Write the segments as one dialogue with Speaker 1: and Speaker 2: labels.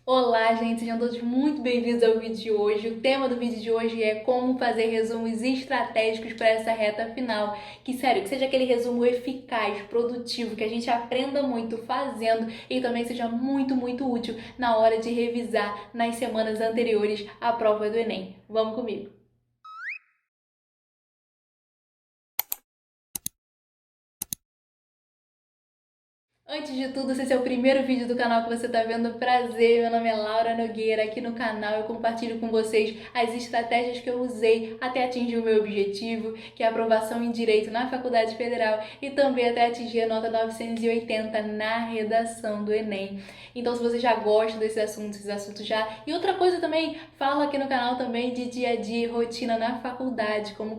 Speaker 1: Olá, gente, sejam todos muito bem-vindos ao vídeo de hoje. O tema do vídeo de hoje é como fazer resumos estratégicos para essa reta final. Que, sério, que seja aquele resumo eficaz, produtivo, que a gente aprenda muito fazendo e também seja muito útil na hora de revisar nas semanas anteriores à prova do Enem. Vamos comigo! Antes de tudo, se esse é o primeiro vídeo do canal que você está vendo, prazer, meu nome é Laura Nogueira. Aqui no canal eu compartilho com vocês as estratégias que eu usei até atingir o meu objetivo, que é a aprovação em Direito na Faculdade Federal e também até atingir a nota 980 na redação do Enem. Então, se você já gosta esses assuntos já... E outra coisa também, falo aqui no canal também de dia a dia, rotina na faculdade, como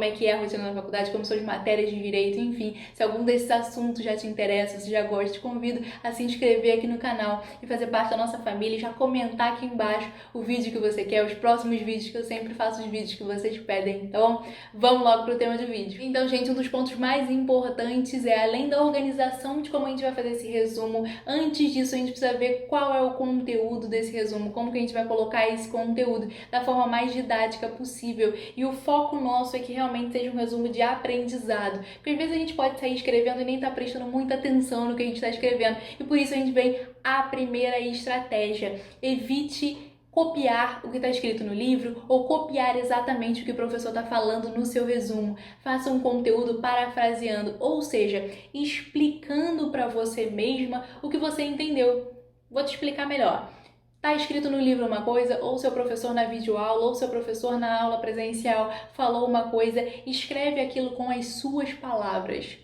Speaker 1: é que é a rotina na faculdade, como são as matérias de Direito, enfim. Se algum desses assuntos já te interessa, se já gosta, te convido a se inscrever aqui no canal e fazer parte da nossa família e já comentar aqui embaixo o vídeo que você quer, os próximos vídeos, que eu sempre faço os vídeos que vocês pedem, tá bom? Vamos logo pro tema do vídeo. Então, gente, um dos pontos mais importantes é, além da organização de como a gente vai fazer esse resumo, antes disso a gente precisa ver qual é o conteúdo desse resumo, como que a gente vai colocar esse conteúdo da forma mais didática possível. E o foco nosso é que realmente seja um resumo de aprendizado, porque às vezes a gente pode sair escrevendo e nem tá prestando muita atenção no que a gente está escrevendo, e por isso a gente vem à primeira estratégia: evite copiar o que está escrito no livro ou copiar exatamente o que o professor está falando no seu resumo. Faça um conteúdo parafraseando, ou seja, explicando para você mesma o que você entendeu. Vou te explicar melhor. Está escrito no livro uma coisa, ou seu professor na videoaula, ou seu professor na aula presencial falou uma coisa, escreve aquilo com as suas palavras.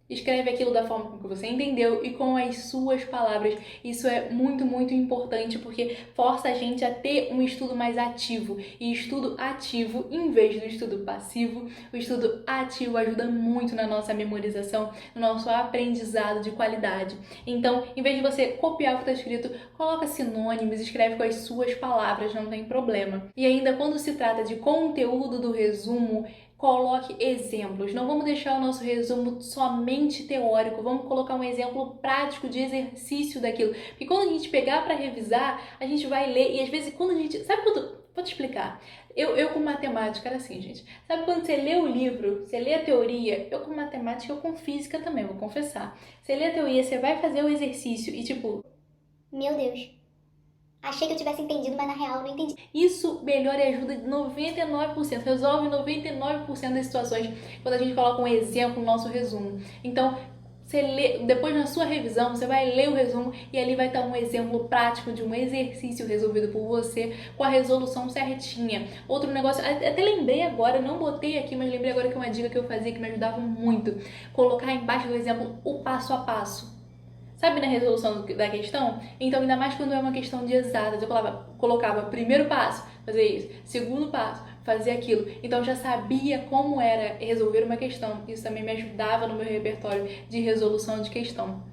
Speaker 1: Escreve aquilo da forma que você entendeu e com as suas palavras. Isso é muito importante, porque força a gente a ter um estudo mais ativo. E estudo ativo, em vez do estudo passivo, o estudo ativo ajuda muito na nossa memorização, no nosso aprendizado de qualidade. Então, em vez de você copiar o que está escrito, coloca sinônimos, escreve com as suas palavras, não tem problema. E ainda quando se trata de conteúdo do resumo, coloque exemplos. Não vamos deixar o nosso resumo somente teórico, vamos colocar um exemplo prático de exercício daquilo. Porque quando a gente pegar para revisar, a gente vai ler e às vezes quando a gente... Sabe quando... Vou te explicar. Eu com matemática era assim, gente. Sabe quando você lê o livro, você lê a teoria, eu com matemática, eu com física também, vou confessar. Você lê a teoria, você vai fazer o exercício e tipo...
Speaker 2: Meu Deus. Achei que eu tivesse entendido, mas na real eu não entendi.
Speaker 1: Isso melhora e ajuda 99%, resolve 99% das situações quando a gente coloca um exemplo no nosso resumo. Então, você lê, depois na sua revisão, você vai ler o resumo e ali vai estar um exemplo prático de um exercício resolvido por você com a resolução certinha. Outro negócio, até lembrei agora, não botei aqui, mas lembrei agora que é uma dica que eu fazia que me ajudava muito. Colocar embaixo do exemplo o passo a passo. Sabe na resolução da questão? Então, ainda mais quando é uma questão de exatas, eu colocava primeiro passo, fazer isso, segundo passo, fazer aquilo. Então, eu já sabia como era resolver uma questão. Isso também me ajudava no meu repertório de resolução de questão.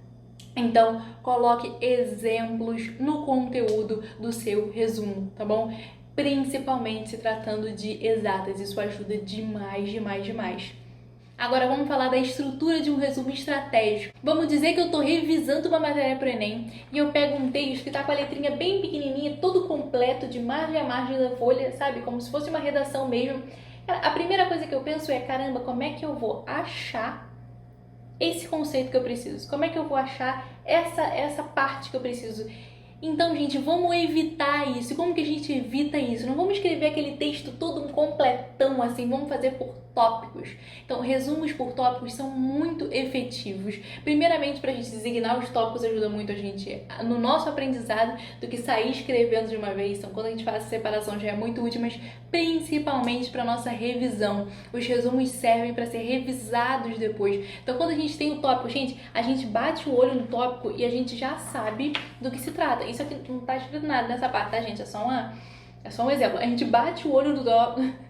Speaker 1: Então, coloque exemplos no conteúdo do seu resumo, tá bom? Principalmente se tratando de exatas, isso ajuda demais. Agora vamos falar da estrutura de um resumo estratégico. Vamos dizer que eu estou revisando uma matéria para o Enem e eu pego um texto que está com a letrinha bem pequenininha, todo completo, de margem a margem da folha, sabe? Como se fosse uma redação mesmo. A primeira coisa que eu penso é, caramba, como é que eu vou achar esse conceito que eu preciso? Como é que eu vou achar essa parte que eu preciso? Então, gente, vamos evitar isso. E como que a gente evita isso? Não vamos escrever aquele texto todo um completão assim, vamos fazer por tópicos. Então, resumos por tópicos são muito efetivos. Primeiramente, para a gente designar os tópicos ajuda muito a gente no nosso aprendizado do que sair escrevendo de uma vez. Então, quando a gente faz essa separação já é muito útil, mas principalmente para nossa revisão. Os resumos servem para ser revisados depois. Então, quando a gente tem o tópico, gente, a gente bate o olho no tópico e a gente já sabe do que se trata. Isso aqui não tá escrito nada nessa parte, tá, gente? É só um exemplo. A gente bate o olho no tópico.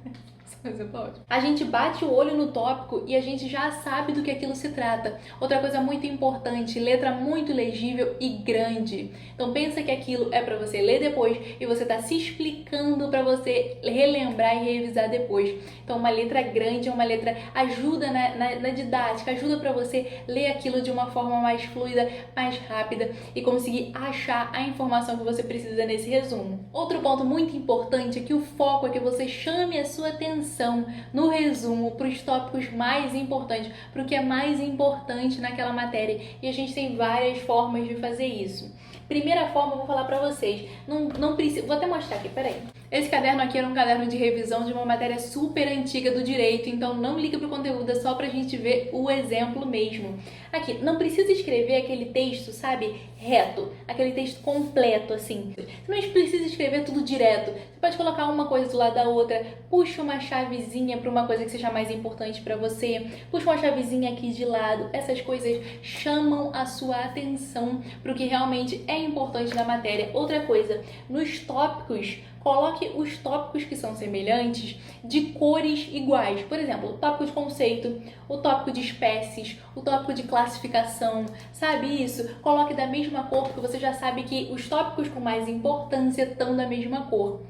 Speaker 1: Exemplo ótimo. A gente bate o olho no tópico e a gente já sabe do que aquilo se trata. Outra coisa muito importante, letra muito legível e grande. Então pensa que aquilo é para você ler depois e você tá se explicando para você relembrar e revisar depois. Então uma letra grande, uma letra ajuda na didática, ajuda para você ler aquilo de uma forma mais fluida, mais rápida e conseguir achar a informação que você precisa nesse resumo. Outro ponto muito importante é que o foco é que você chame a sua atenção no resumo para os tópicos mais importantes, para o que é mais importante naquela matéria. E a gente tem várias formas de fazer isso. Primeira forma, eu vou falar pra vocês. Não precisa. Vou até mostrar aqui, peraí. Esse caderno aqui era um caderno de revisão de uma matéria super antiga do direito, então não liga pro conteúdo, é só pra gente ver o exemplo mesmo. Aqui, não precisa escrever aquele texto, sabe, reto, aquele texto completo, assim. Você não precisa escrever tudo direto. Você pode colocar uma coisa do lado da outra, puxa uma chavezinha pra uma coisa que seja mais importante pra você, puxa uma chavezinha aqui de lado. Essas coisas chamam a sua atenção pro que realmente é importante na matéria. Outra coisa, nos tópicos, coloque os tópicos que são semelhantes de cores iguais. Por exemplo, o tópico de conceito, o tópico de espécies, o tópico de classificação, sabe isso? Coloque da mesma cor, porque você já sabe que os tópicos com mais importância estão da mesma cor.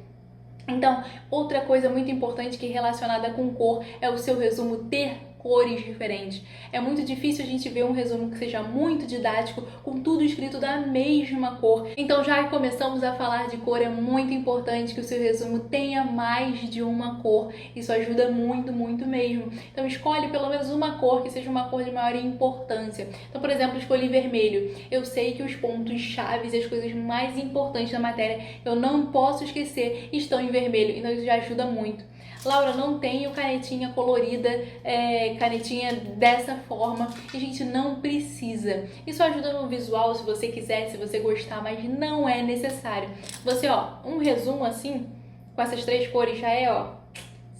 Speaker 1: Então, outra coisa muito importante que é relacionada com cor é o seu resumo ter cores diferentes. É muito difícil a gente ver um resumo que seja muito didático, com tudo escrito da mesma cor. Então, já que começamos a falar de cor, é muito importante que o seu resumo tenha mais de uma cor. Isso ajuda muito, muito mesmo. Então, escolhe pelo menos uma cor que seja uma cor de maior importância. Então, por exemplo, escolhi vermelho. Eu sei que os pontos chaves e as coisas mais importantes da matéria eu não posso esquecer estão em vermelho. Então, isso já ajuda muito. Laura, não tenho canetinha colorida, canetinha dessa forma, e a gente não precisa. Isso ajuda no visual se você quiser, se você gostar, mas não é necessário. Você, um resumo assim, com essas três cores já é,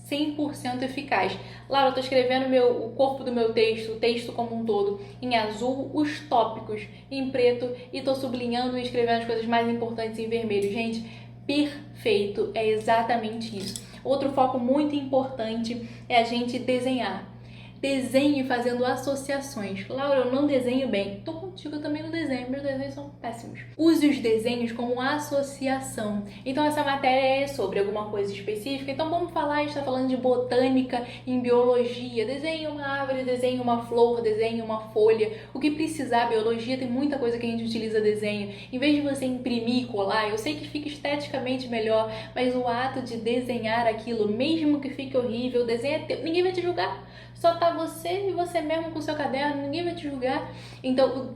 Speaker 1: 100% eficaz. Laura, eu tô escrevendo o corpo do meu texto, o texto como um todo, em azul, os tópicos em preto, e tô sublinhando e escrevendo as coisas mais importantes em vermelho. Gente, perfeito, é exatamente isso. Outro foco muito importante é a gente desenhar. Desenhe fazendo associações. Laura, eu não desenho bem. Tô contigo, eu também não desenho. Meus desenhos são péssimos. Use os desenhos como associação. Então, essa matéria é sobre alguma coisa específica. Então, vamos falar, a gente está falando de botânica em biologia. Desenhe uma árvore, desenhe uma flor, desenhe uma folha. O que precisar, biologia tem muita coisa que a gente utiliza desenho. Em vez de você imprimir e colar, eu sei que fica esteticamente melhor, mas o ato de desenhar aquilo, mesmo que fique horrível, o desenho é teu. Ninguém vai te julgar. Só tá você e você mesmo com o seu caderno, ninguém vai te julgar. Então,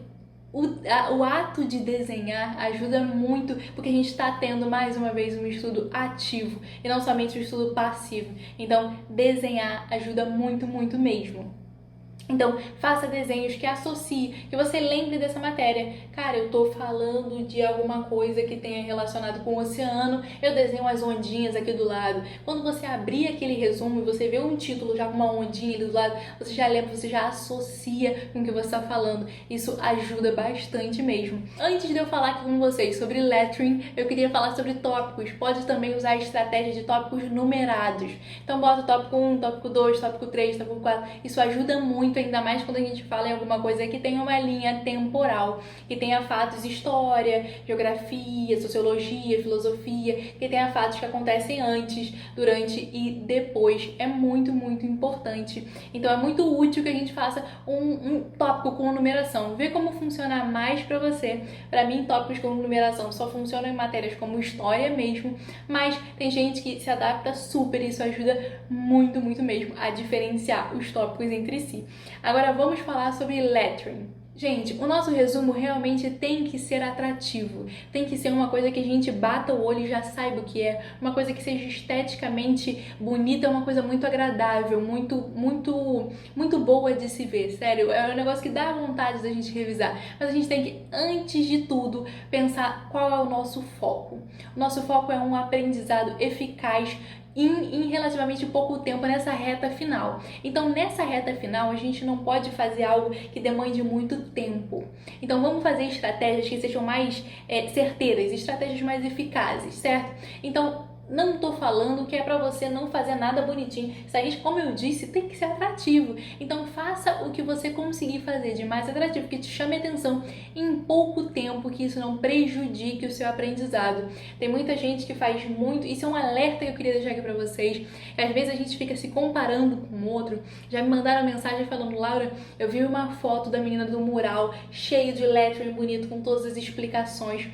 Speaker 1: o ato de desenhar ajuda muito, porque a gente está tendo, mais uma vez, um estudo ativo e não somente um estudo passivo. Então, desenhar ajuda muito, muito mesmo. Então, faça desenhos que associe, que você lembre dessa matéria. Cara, eu tô falando de alguma coisa que tenha relacionado com o oceano, eu desenho as ondinhas aqui do lado. Quando você abrir aquele resumo e você vê um título já com uma ondinha ali do lado, você já lembra, você já associa com o que você está falando. Isso ajuda bastante mesmo. Antes de eu falar aqui com vocês sobre lettering, eu queria falar sobre tópicos. Pode também usar a estratégia de tópicos numerados. Então, bota o tópico 1, tópico 2, tópico 3, tópico 4. Isso ajuda muito, ainda mais quando a gente fala em alguma coisa que tenha uma linha temporal, que tenha fatos história, geografia, sociologia, filosofia, que tenha fatos que acontecem antes, durante e depois. É muito, muito importante. Então é muito útil que a gente faça um tópico com numeração. Vê como funciona mais para você. Para mim, tópicos com numeração só funcionam em matérias como história mesmo, mas tem gente que se adapta super e isso ajuda muito, muito mesmo a diferenciar os tópicos entre si. Agora vamos falar sobre lettering. Gente, o nosso resumo realmente tem que ser atrativo, tem que ser uma coisa que a gente bata o olho e já saiba o que é, uma coisa que seja esteticamente bonita, uma coisa muito agradável, muito boa de se ver, sério, é um negócio que dá vontade da gente revisar, mas a gente tem que, antes de tudo, pensar qual é o nosso foco. O nosso foco é um aprendizado eficaz em relativamente pouco tempo nessa reta final. Então, nessa reta final, a gente não pode fazer algo que demande muito tempo. Então, vamos fazer estratégias que sejam mais certeiras, estratégias mais eficazes, certo? Então, não tô falando que é pra você não fazer nada bonitinho. Isso aí, como eu disse, tem que ser atrativo. Então faça o que você conseguir fazer de mais atrativo, que te chame atenção em pouco tempo, que isso não prejudique o seu aprendizado. Tem muita gente que faz muito, isso é um alerta que eu queria deixar aqui pra vocês. Às vezes a gente fica se comparando com o outro. Já me mandaram mensagem falando: Laura, eu vi uma foto da menina do mural, cheio de lettering bonito, com todas as explicações,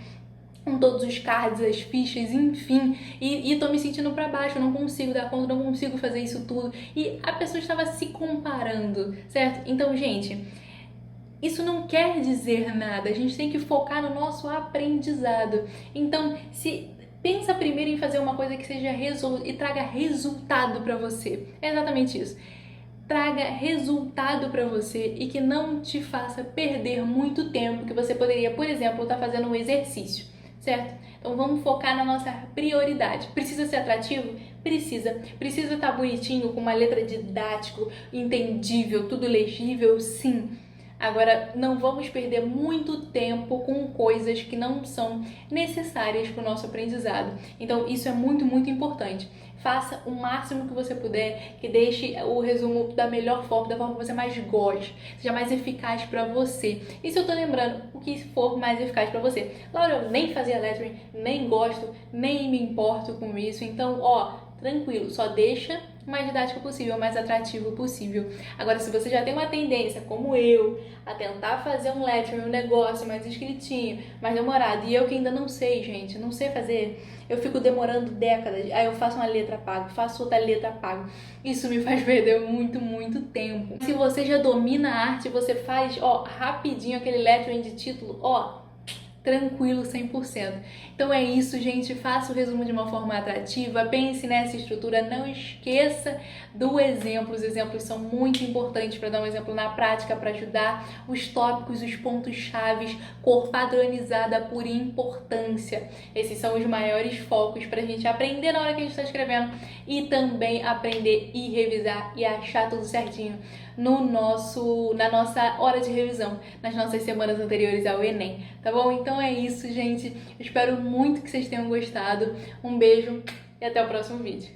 Speaker 1: com todos os cards, as fichas, enfim, e tô me sentindo pra baixo, eu não consigo dar conta, não consigo fazer isso tudo, e a pessoa estava se comparando, certo? Então, gente, isso não quer dizer nada, a gente tem que focar no nosso aprendizado. Então, pensa primeiro em fazer uma coisa que seja e traga resultado pra você, é exatamente isso. Traga resultado para você e que não te faça perder muito tempo que você poderia, por exemplo, estar fazendo um exercício, certo? Então vamos focar na nossa prioridade. Precisa ser atrativo? Precisa. Precisa estar bonitinho, com uma letra didático, entendível, tudo legível? Sim. Agora, não vamos perder muito tempo com coisas que não são necessárias para o nosso aprendizado. Então, isso é muito, muito importante. Faça o máximo que você puder, que deixe o resumo da melhor forma, da forma que você mais goste, seja mais eficaz para você. E se eu tô lembrando, o que for mais eficaz para você. Laura, eu nem fazia lettering, nem gosto, nem me importo com isso. Então, tranquilo, só deixa o mais didático possível, o mais atrativo possível. Agora, se você já tem uma tendência, como eu, a tentar fazer um lettering, um negócio mais escritinho, mais demorado, e eu que ainda não sei, gente, não sei fazer, eu fico demorando décadas, aí eu faço uma letra, pago, faço outra letra, pago. Isso me faz perder muito, muito tempo. Se você já domina a arte, você faz, rapidinho aquele lettering de título, tranquilo 100%. Então é isso, gente. Faça o resumo de uma forma atrativa, pense nessa estrutura, não esqueça do exemplo. Os exemplos são muito importantes para dar um exemplo na prática, para ajudar os tópicos, os pontos chaves, cor padronizada por importância. Esses são os maiores focos para a gente aprender na hora que a gente está escrevendo e também aprender e revisar e achar tudo certinho na nossa hora de revisão, nas nossas semanas anteriores ao Enem, tá bom? Então é isso, gente. Eu espero muito que vocês tenham gostado. Um beijo e até o próximo vídeo.